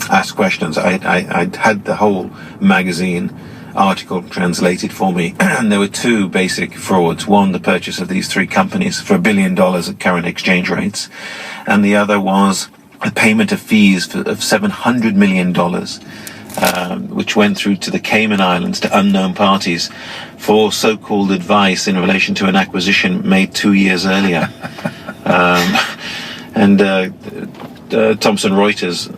ask questions. I'd had the whole magazine article translated for me, and there were two basic frauds. One, the purchase of these three companies for $1 billion at current exchange rates, and the other was a payment of fees of $700 million, which went through to the Cayman Islands to unknown parties for so-called advice in relation to an acquisition made 2 years earlier. Thomson Reuters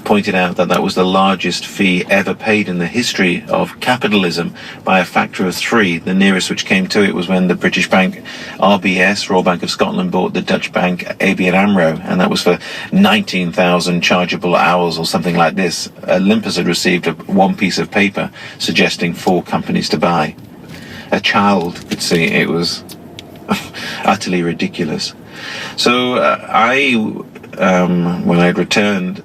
pointed out that was the largest fee ever paid in the history of capitalism by a factor of 3. The nearest which came to it was when the British bank RBS, Royal Bank of Scotland, bought the Dutch bank ABN AMRO, and that was for 19,000 chargeable hours or something like this. Olympus had received one piece of paper suggesting 4 companies to buy. A child could see it was utterly ridiculous. So when I returned,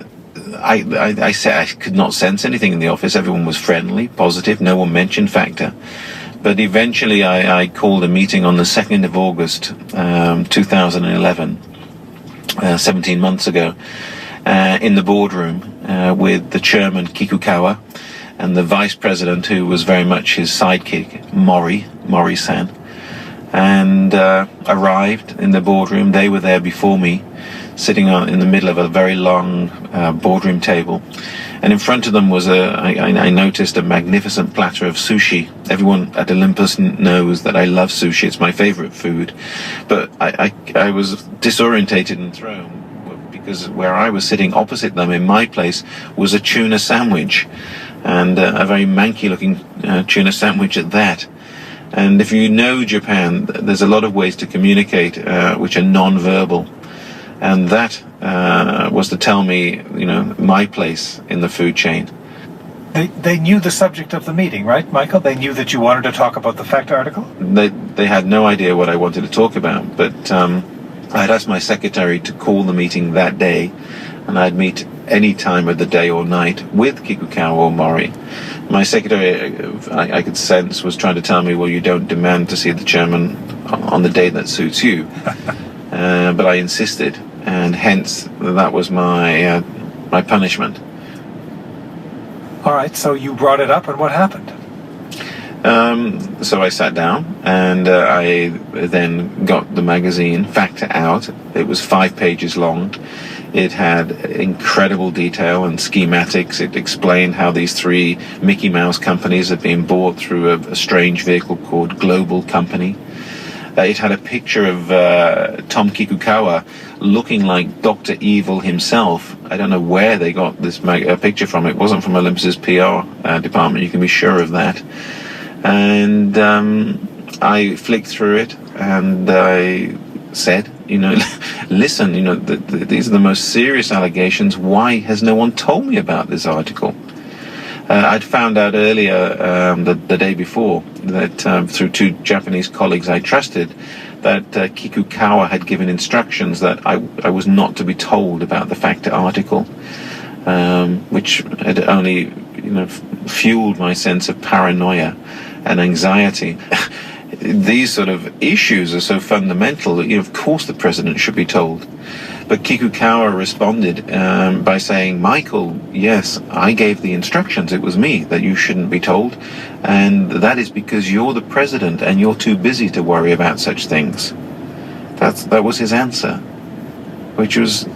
I said I could not sense anything in the office. Everyone was friendly, positive. No one mentioned factor. But eventually I called a meeting on the 2nd of August, 2011, 17 months ago, in the boardroom with the chairman, Kikukawa, and the vice president, who was very much his sidekick, Mori-san, and arrived in the boardroom. They were there before me, sitting in the middle of a very long boardroom table, and in front of them was I noticed a magnificent platter of sushi. Everyone at Olympus knows that I love sushi. It's my favorite food, but I was disorientated and thrown, because where I was sitting opposite them in my place was a tuna sandwich, and a very manky looking tuna sandwich at that. And if you know Japan, there's a lot of ways to communicate which are non-verbal. And that was to tell me, my place in the food chain. They knew the subject of the meeting, right, Michael? They knew that you wanted to talk about the fact article? They had no idea what I wanted to talk about, but I had asked my secretary to call the meeting that day, and I'd meet any time of the day or night with Kikukawa or Mori. My secretary, I could sense, was trying to tell me, well, you don't demand to see the chairman on the day that suits you. But I insisted, and hence that was my punishment. All right, so you brought it up, and what happened? So I sat down, and I then got the magazine Factor out. It was 5 pages long. It had incredible detail and schematics. It explained how these 3 Mickey Mouse companies had been bought through a strange vehicle called Global Company. It had a picture of Tom Kikukawa looking like Dr. Evil himself. I don't know where they got this picture from. It wasn't from Olympus's PR department, you can be sure of that. And I flicked through it, and I said, listen, these are the most serious allegations. Why has no one told me about this article? I'd found out earlier, the day before, that through 2 Japanese colleagues I trusted, that Kikukawa had given instructions that I was not to be told about the Factor article, which had only fueled my sense of paranoia and anxiety. These sort of issues are so fundamental that, of course the president should be told. But Kikukawa responded by saying, Michael, yes, I gave the instructions. It was me that you shouldn't be told. And that is because you're the president and you're too busy to worry about such things. That was his answer, which was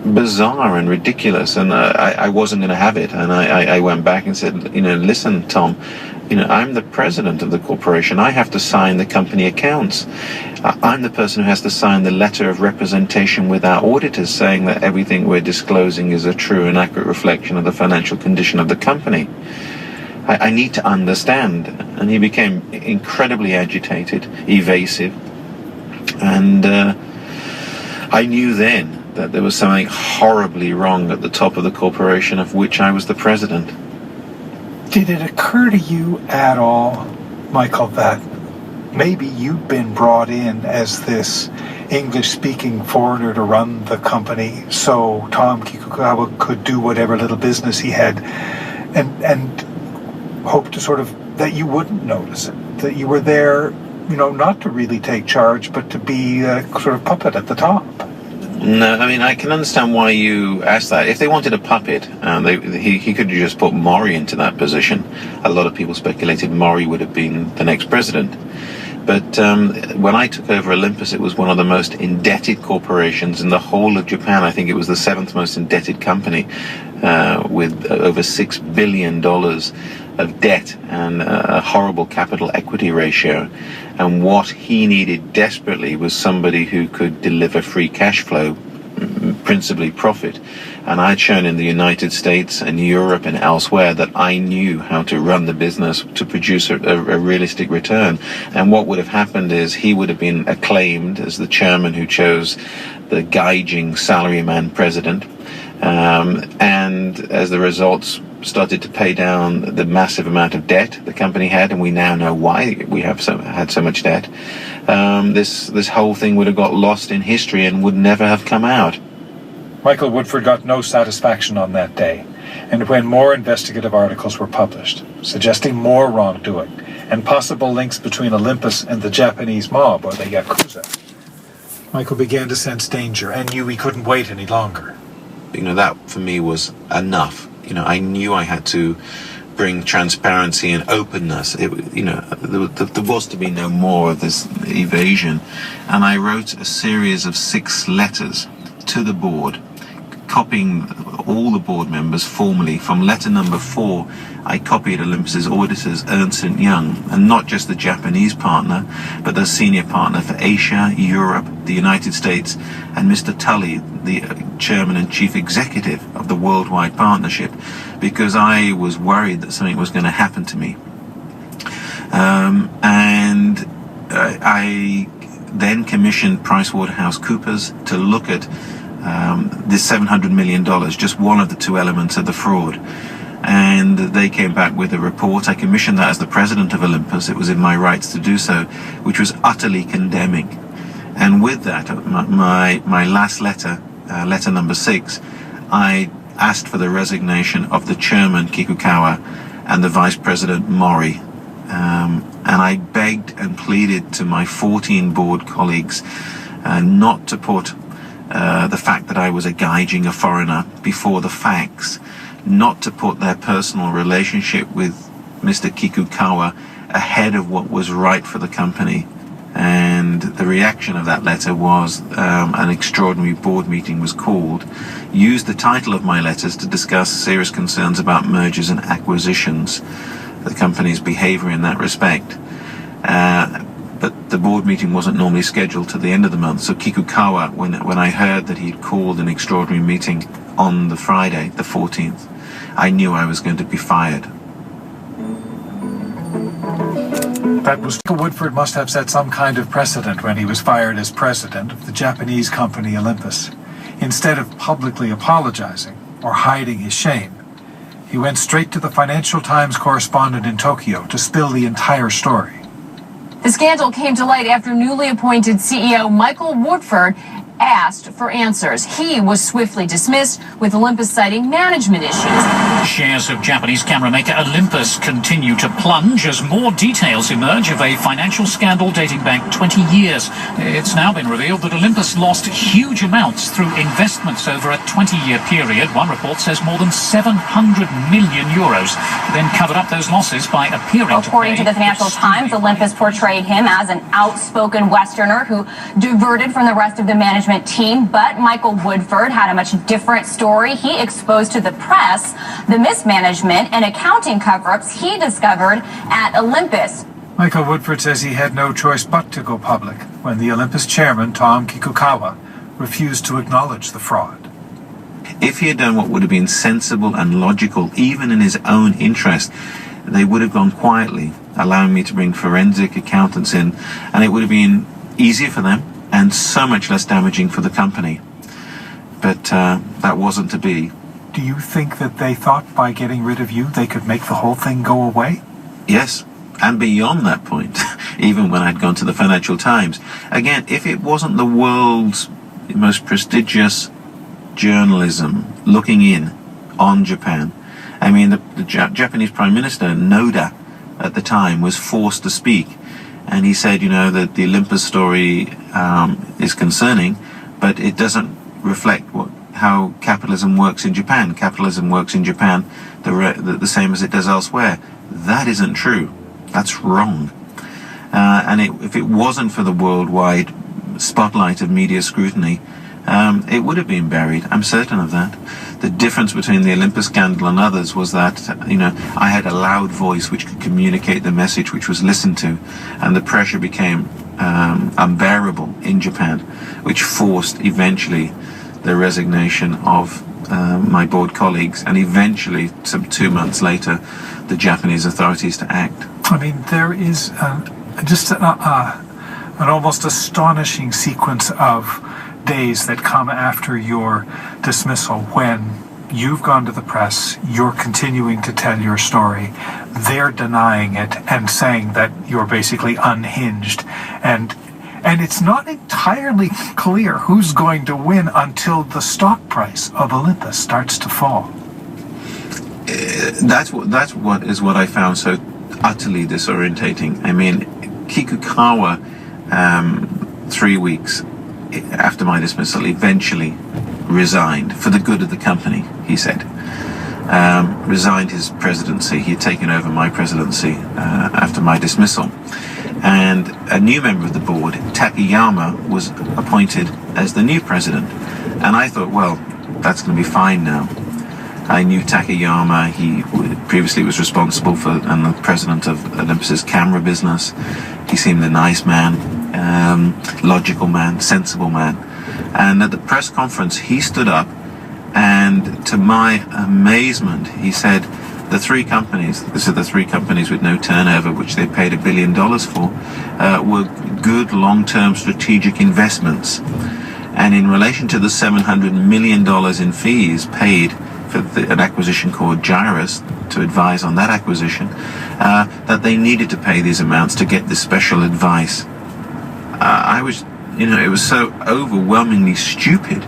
bizarre and ridiculous. And I wasn't going to have it. And I went back and said, listen, Tom, I'm the president of the corporation. I have to sign the company accounts. I'm the person who has to sign the letter of representation with our auditors saying that everything we're disclosing is a true and accurate reflection of the financial condition of the company. I need to understand. And he became incredibly agitated, evasive. And I knew then that there was something horribly wrong at the top of the corporation of which I was the president. Did it occur to you at all, Michael, that maybe you'd been brought in as this English-speaking foreigner to run the company so Tom Kikukawa could do whatever little business he had, and hope to sort of, that you wouldn't notice it, that you were there, not to really take charge, but to be a sort of puppet at the top? No, I mean, I can understand why you asked that. If they wanted a puppet, he could have just put Maury into that position. A lot of people speculated Maury would have been the next president. But when I took over Olympus, it was one of the most indebted corporations in the whole of Japan. I think it was the 7th most indebted company, with over $6 billion of debt and a horrible capital equity ratio. And what he needed desperately was somebody who could deliver free cash flow, principally profit. And I'd shown in the United States and Europe and elsewhere that I knew how to run the business to produce a realistic return. And what would have happened is he would have been acclaimed as the chairman who chose the gaijin salaryman president. And as the results started to pay down the massive amount of debt the company had, and we now know why we had so much debt, this whole thing would have got lost in history and would never have come out. Michael Woodford got no satisfaction on that day, and when more investigative articles were published, suggesting more wrongdoing and possible links between Olympus and the Japanese mob or the Yakuza, Michael began to sense danger and knew he couldn't wait any longer. That for me was enough. I knew I had to bring transparency and openness. There was to be no more of this evasion. And I wrote a series of 6 letters to the board, copying all the board members formally. From letter number 4, I copied Olympus's auditors, Ernst & Young, and not just the Japanese partner, but the senior partner for Asia, Europe, the United States, and Mr. Tully, the chairman and chief executive of the worldwide partnership, because I was worried that something was going to happen to me. I then commissioned PricewaterhouseCoopers to look at this $700 million, just one of the 2 elements of the fraud. And they came back with a report. I commissioned that as the president of Olympus. It was in my rights to do so, which was utterly condemning. And with that, my last letter, letter number 6, I asked for the resignation of the chairman, Kikukawa, and the vice president, Mori. And I begged and pleaded to my 14 board colleagues not to put the fact that I was a gaijin, a foreigner, before the facts, not to put their personal relationship with Mr. Kikukawa ahead of what was right for the company. And the reaction of that letter was an extraordinary board meeting was called, used the title of my letters to discuss serious concerns about mergers and acquisitions, the company's behavior in that respect. But the board meeting wasn't normally scheduled to the end of the month, so Kikukawa, when I heard that he'd called an extraordinary meeting on the Friday, the 14th, I knew I was going to be fired. That was Woodford must have set some kind of precedent when he was fired as president of the Japanese company Olympus. Instead of publicly apologizing or hiding his shame, he went straight to the Financial Times correspondent in Tokyo to spill the entire story. The scandal came to light after newly appointed CEO Michael Woodford asked for answers. He was swiftly dismissed, with Olympus citing management issues. Shares of Japanese camera maker Olympus continue to plunge as more details emerge of a financial scandal dating back 20 years. It's now been revealed that Olympus lost huge amounts through investments over a 20-year period. One report says more than 700 million euros, then covered up those losses by appearing According to the Financial Times, Olympus portrayed him as an outspoken Westerner who diverted from the rest of the management team, but Michael Woodford had a much different story. He exposed to the press the mismanagement and accounting cover-ups he discovered at Olympus. Michael Woodford says he had no choice but to go public when the Olympus chairman, Tom Kikukawa, refused to acknowledge the fraud. If he had done what would have been sensible and logical, even in his own interest, they would have gone quietly, allowing me to bring forensic accountants in, and it would have been easier for them and so much less damaging for the company. But that wasn't to be. Do you think that they thought by getting rid of you they could make the whole thing go away? Yes, and beyond that point, even when I'd gone to the Financial Times. Again, if it wasn't the world's most prestigious journalism looking in on Japan, I mean, the Japanese Prime Minister, Noda, at the time, was forced to speak. And he said, that the Olympus story is concerning, but it doesn't reflect how capitalism works in Japan. Capitalism works in Japan the same as it does elsewhere. That isn't true. That's wrong. And if it wasn't for the worldwide spotlight of media scrutiny, it would have been buried. I'm certain of that. The difference between the Olympus scandal and others was that, I had a loud voice which could communicate the message, which was listened to, and the pressure became unbearable in Japan, which forced eventually the resignation of my board colleagues, and eventually, some 2 months later, the Japanese authorities to act. I mean, there is just an almost astonishing sequence of days that come after your dismissal when you've gone to the press, you're continuing to tell your story, they're denying it and saying that you're basically unhinged, and it's not entirely clear who's going to win until the stock price of Olympus starts to fall. That's what I found so utterly disorientating. I mean, Kikukawa, 3 weeks after my dismissal, eventually resigned for the good of the company, he said. Resigned his presidency. He had taken over my presidency after my dismissal. And a new member of the board, Takayama, was appointed as the new president. And I thought, well, that's going to be fine now. I knew Takayama. He previously was responsible for and the president of Olympus's camera business. He seemed a nice man, logical man, sensible man. And at the press conference, he stood up, and to my amazement, he said, the three companies with no turnover, which they paid $1 billion for, were good long-term strategic investments. And in relation to the $700 million in fees paid for an acquisition called Gyrus to advise on that acquisition, that they needed to pay these amounts to get this special advice. It was so overwhelmingly stupid.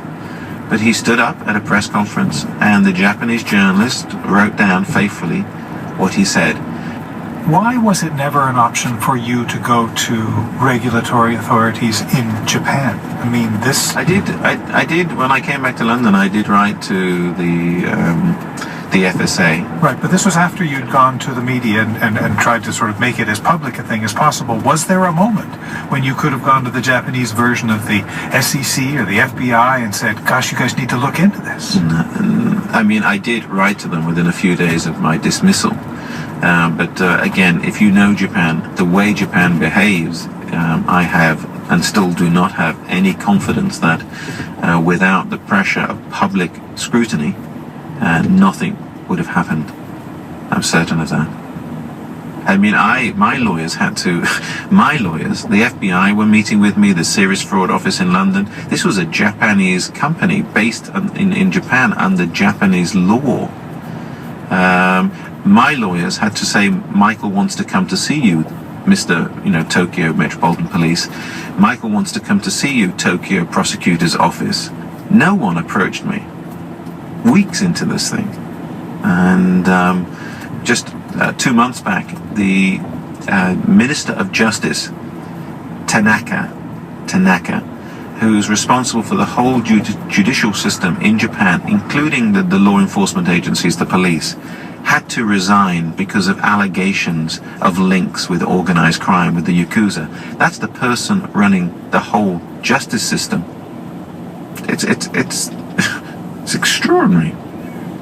But he stood up at a press conference, and the Japanese journalist wrote down faithfully what he said. Why was it never an option for you to go to regulatory authorities in Japan? I mean, this... I did, when I came back to London, I did write to the FSA. Right, but this was after you'd gone to the media and tried to sort of make it as public a thing as possible. Was there a moment when you could have gone to the Japanese version of the SEC or the FBI and said, gosh, you guys need to look into this? I mean, I did write to them within a few days of my dismissal. But again, if you know Japan, the way Japan behaves, I have and still do not have any confidence that without the pressure of public scrutiny, nothing would have happened. I'm certain of that. I mean, my lawyers, the FBI were meeting with me, the Serious Fraud Office in London. This was a Japanese company based in Japan under Japanese law. My lawyers had to say, Michael wants to come to see you, Mr. Tokyo Metropolitan Police. Michael wants to come to see you, Tokyo Prosecutor's Office. No one approached me. Weeks into this thing. And just 2 months back, the Minister of Justice, Tanaka, who's responsible for the whole judicial system in Japan, including the law enforcement agencies, the police, had to resign because of allegations of links with organized crime, with the Yakuza. That's the person running the whole justice system. It's extraordinary.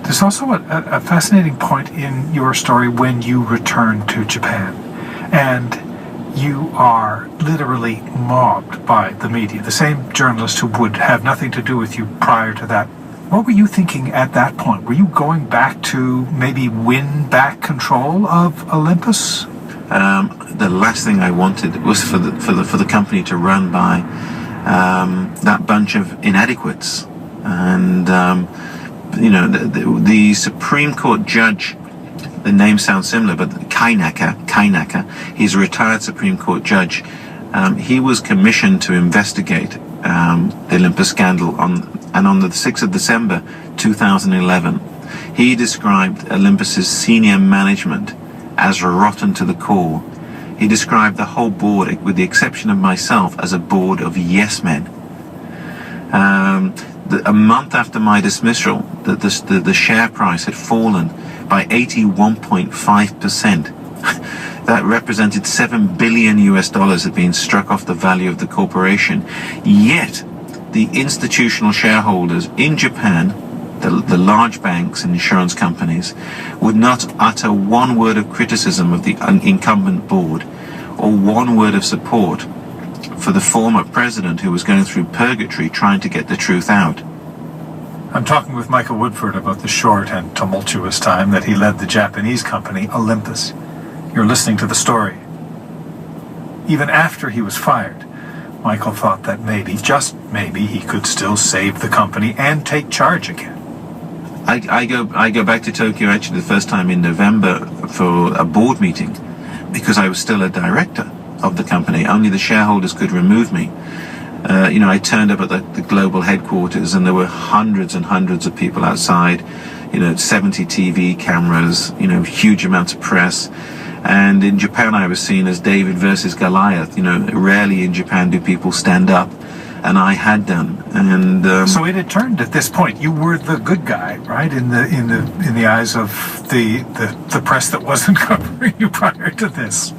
There's also a fascinating point in your story when you return to Japan, and you are literally mobbed by the media, the same journalists who would have nothing to do with you prior to that. What were you thinking at that point? Were you going back to maybe win back control of Olympus? The last thing I wanted was for the company to run by that bunch of inadequates. And the Supreme Court judge, the name sounds similar, but Kainaka, he's a retired Supreme Court judge. He was commissioned to investigate the Olympus scandal on the 6th of December 2011. He described Olympus's senior management as rotten to the core. He described the whole board, with the exception of myself, as a board of yes men. a month after my dismissal, the share price had fallen by 81.5%. That represented $7 billion had been struck off the value of the corporation. Yet, the institutional shareholders in Japan, the large banks and insurance companies, would not utter one word of criticism of the incumbent board or one word of support for the former president who was going through purgatory trying to get the truth out. I'm talking with Michael Woodford about the short and tumultuous time that he led the Japanese company Olympus. You're listening to the story. Even after he was fired, Michael thought that maybe, just maybe, he could still save the company and take charge again. I go back to Tokyo actually the first time in November for a board meeting because I was still a director of the company. Only the shareholders could remove me. I turned up at the global headquarters and there were hundreds and hundreds of people outside, 70 TV cameras, huge amounts of press. And in Japan I was seen as David versus Goliath. Rarely in Japan do people stand up, and I had done. And so it had turned at this point. You were the good guy, right? In the eyes of the press that wasn't covering you prior to this.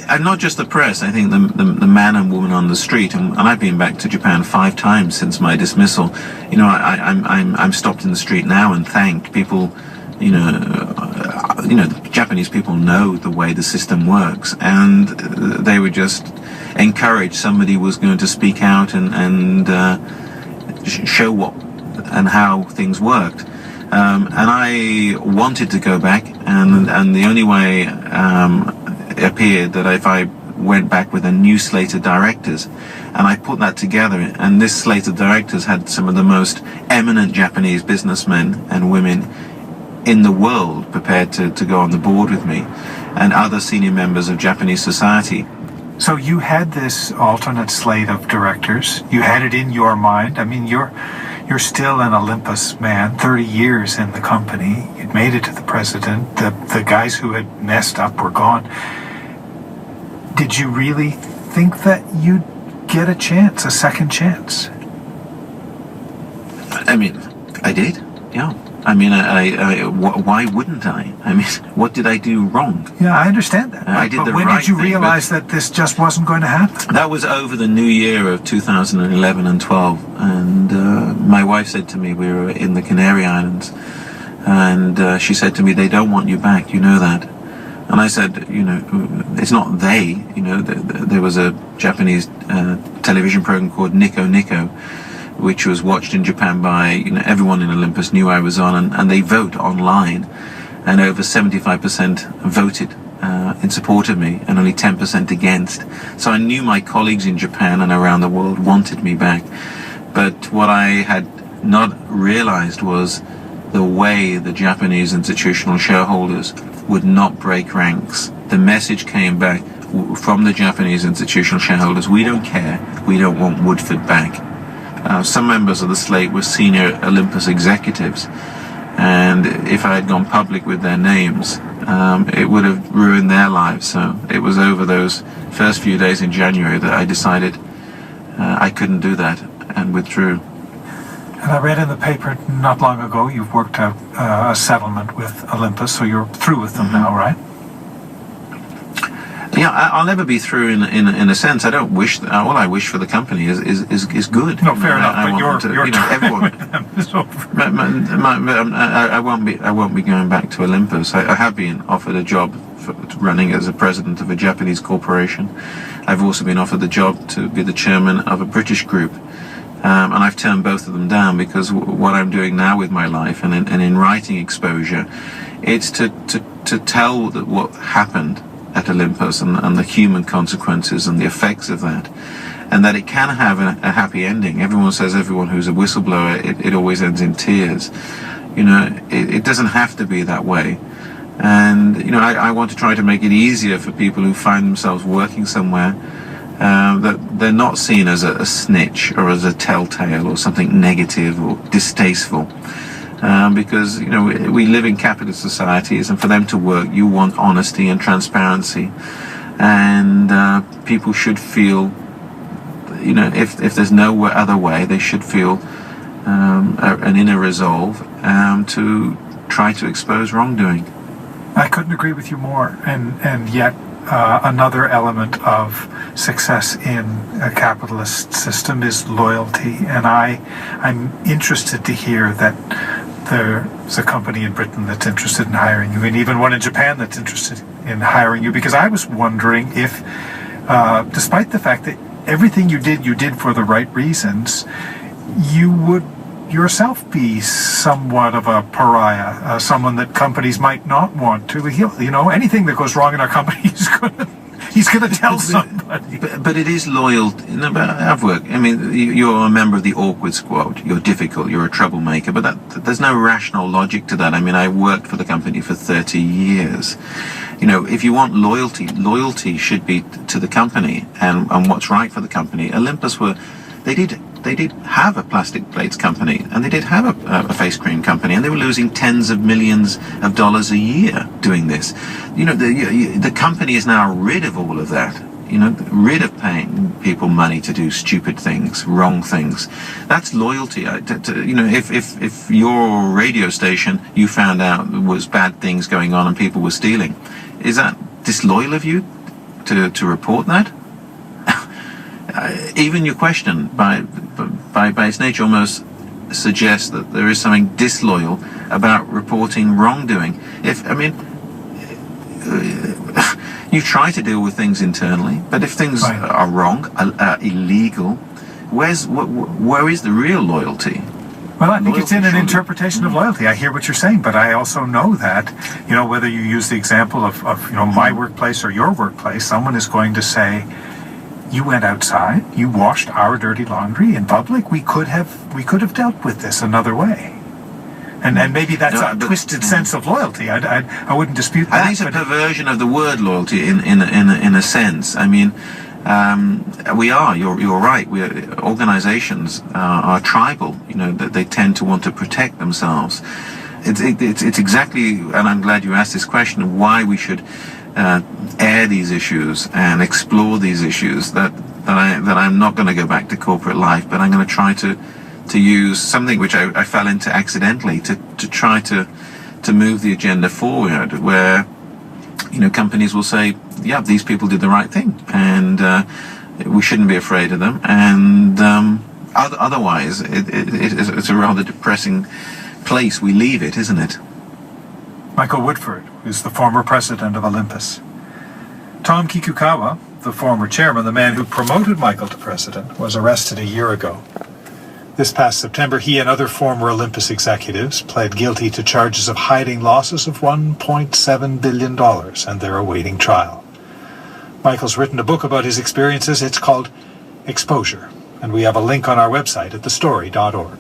And not just the press. I think the man and woman on the street, and I've been back to Japan 5 times since my dismissal. I'm stopped in the street now and thanked people. The Japanese people know the way the system works, and they were just encouraged somebody was going to speak out and show what and how things worked. And I wanted to go back, and the only way it appeared that if I went back with a new slate of directors, and I put that together, and this slate of directors had some of the most eminent Japanese businessmen and women in the world prepared to go on the board with me, and other senior members of Japanese society. So you had this alternate slate of directors. You had it in your mind. I mean, you're still an Olympus man, 30 years in the company. You'd made it to the president. The guys who had messed up were gone. Did you really think that you'd get a second chance? I mean, I did, yeah. I mean, why wouldn't I? I mean, what did I do wrong? Yeah, I understand that. I did but the when right did you thing, realize that this just wasn't going to happen? That was over the new year of 2011 and 12. And my wife said to me, we were in the Canary Islands, and she said to me, they don't want you back, you know that. And I said, it's not they. There was a Japanese television program called Nico Nico, which was watched in Japan by everyone in Olympus knew I was on, and they vote online, and over 75% voted in support of me, and only 10% against. So I knew my colleagues in Japan and around the world wanted me back, but what I had not realized was the way the Japanese institutional shareholders would not break ranks. The message came back from the Japanese institutional shareholders: we don't care, we don't want Woodford back. Some members of the slate were senior Olympus executives, and if I had gone public with their names, it would have ruined their lives. So it was over those first few days in January that I decided I couldn't do that and withdrew. And I read in the paper not long ago you've worked out a settlement with Olympus, so you're through with them now, right? Yeah, I'll never be through in a sense. I don't wish. All I wish for the company is good. No, fair enough. But everyone. I won't be going back to Olympus. I have been offered a job for running as a president of a Japanese corporation. I've also been offered the job to be the chairman of a British group, and I've turned both of them down because what I'm doing now with my life and in writing exposure, it's to tell what happened at Olympus and the human consequences and the effects of that, and that it can have a happy ending. Everyone says everyone who's a whistleblower, it always ends in tears. It doesn't have to be that way. And I want to try to make it easier for people who find themselves working somewhere that they're not seen as a snitch or as a telltale or something negative or distasteful. Because we live in capitalist societies, and for them to work, you want honesty and transparency, and people should feel, if there's no other way, they should feel an inner resolve to try to expose wrongdoing. I couldn't agree with you more. And yet another element of success in a capitalist system is loyalty. And I'm interested to hear that there's a company in Britain that's interested in hiring you, and even one in Japan that's interested in hiring you, because I was wondering if, despite the fact that everything you did for the right reasons, you would yourself be somewhat of a pariah, someone that companies might not want to heal. You know, anything that goes wrong in our company, he's going to tell somebody. But it is loyal. I've worked. I mean, you're a member of the awkward squad. You're difficult. You're a troublemaker. But there's no rational logic to that. I mean, I worked for the company for 30 years. You know, if you want loyalty should be to the company and what's right for the company. Olympus they did have a plastic plates company, and they did have a face cream company, and they were losing tens of millions of dollars a year doing this. You know, the company is now rid of all of that. You know, rid of paying people money to do stupid things, wrong things. That's loyalty. You know, if your radio station you found out was bad things going on and people were stealing, is that disloyal of you to report that? Even your question, by its nature, almost suggests that there is something disloyal about reporting wrongdoing. You try to deal with things internally, but if things are wrong, illegal, where is the real loyalty? Well, I think it's in an interpretation of loyalty. I hear what you're saying, but I also know that, you know, whether you use the example of you know, my workplace or your workplace, someone is going to say, you went outside, you washed our dirty laundry in public. We could have dealt with this another way. And maybe that's a twisted sense of loyalty. I wouldn't dispute that. I think it's a perversion of the word loyalty in a sense. I mean, you're right. Organizations are tribal. You know, they tend to want to protect themselves. It's exactly, and I'm glad you asked this question, why we should air these issues and explore these issues, that I'm not going to go back to corporate life, but I'm going to try to use something which I fell into accidentally to try to move the agenda forward, where, you know, companies will say, yeah, these people did the right thing, and we shouldn't be afraid of them, and otherwise it's a rather depressing place we leave it, isn't it? Michael Woodford is the former president of Olympus. Tom Kikukawa, the former chairman, the man who promoted Michael to president, was arrested a year ago. This past September, he and other former Olympus executives pled guilty to charges of hiding losses of $1.7 billion, and they're awaiting trial. Michael's written a book about his experiences. It's called Exposure, and we have a link on our website at thestory.org.